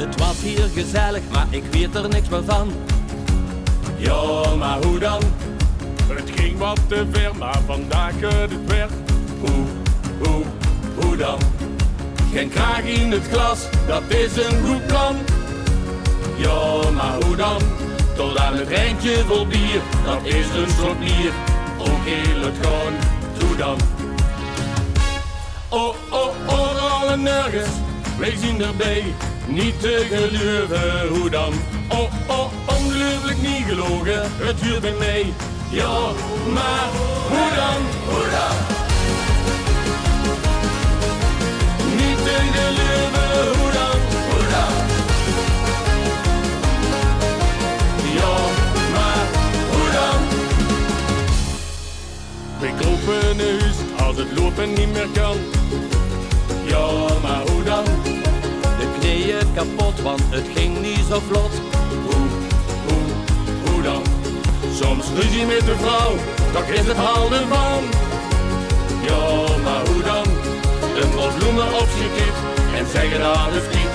Het was hier gezellig, maar ik weet er niks meer van. Ja, maar hoe dan? Het ging wat te ver, maar vandaag het werd. Hoe dan? Geen kraag in het glas, dat is een goed plan. Ja, maar hoe dan? Tot aan het rijntje vol bier, dat is een slok bier. Ook heel het gewoon, toe dan. Oh, overal en nergens, wij zien erbij. Niet te geloven, hoe dan? Oh, ongelooflijk niet gelogen, het duurt bij mij. Ja, maar hoe dan? Hoe dan? Niet te geloven, hoe dan? Hoe dan? Ja, maar hoe dan? We kropen naar huis als het lopen niet meer kan. Ja, maar hoe dan? De knieën kapot, want het ging niet zo vlot. Hoe dan? Soms ruzie met de vrouw, toch is het houden van. Ja, maar hoe dan? Een bos bloemen opschiet en zeggen dat het niet.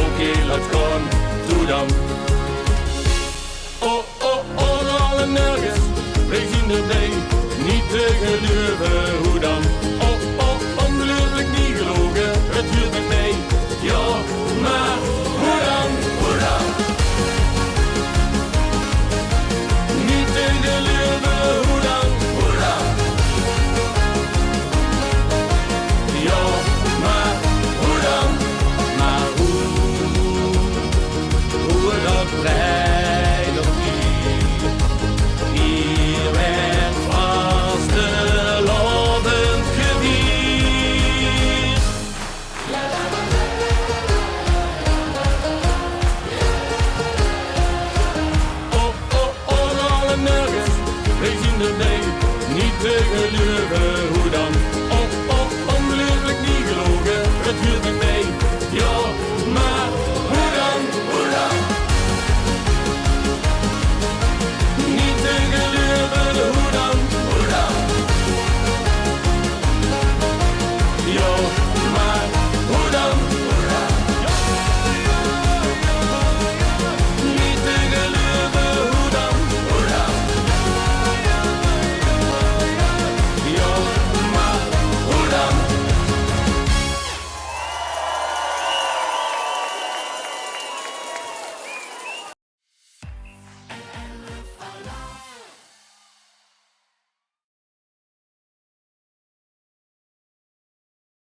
Ook heel het gewoon, doe dan. Oh, overal en nergens, wij zien erbij. Niet te geloven, hoe dan? Oh, ongelooflijk niet gelogen, het duurt met mij. Ja, maar hoe dan? Hoe dan? Niet te geloven, hoe dan? Hoe dan? Ja, maar hoe dan? Maar hoe dat blijft of niet? Hier werd vastelovend gevierd. Oh, overal en nergens, wij zien erbij. Niet te geloven.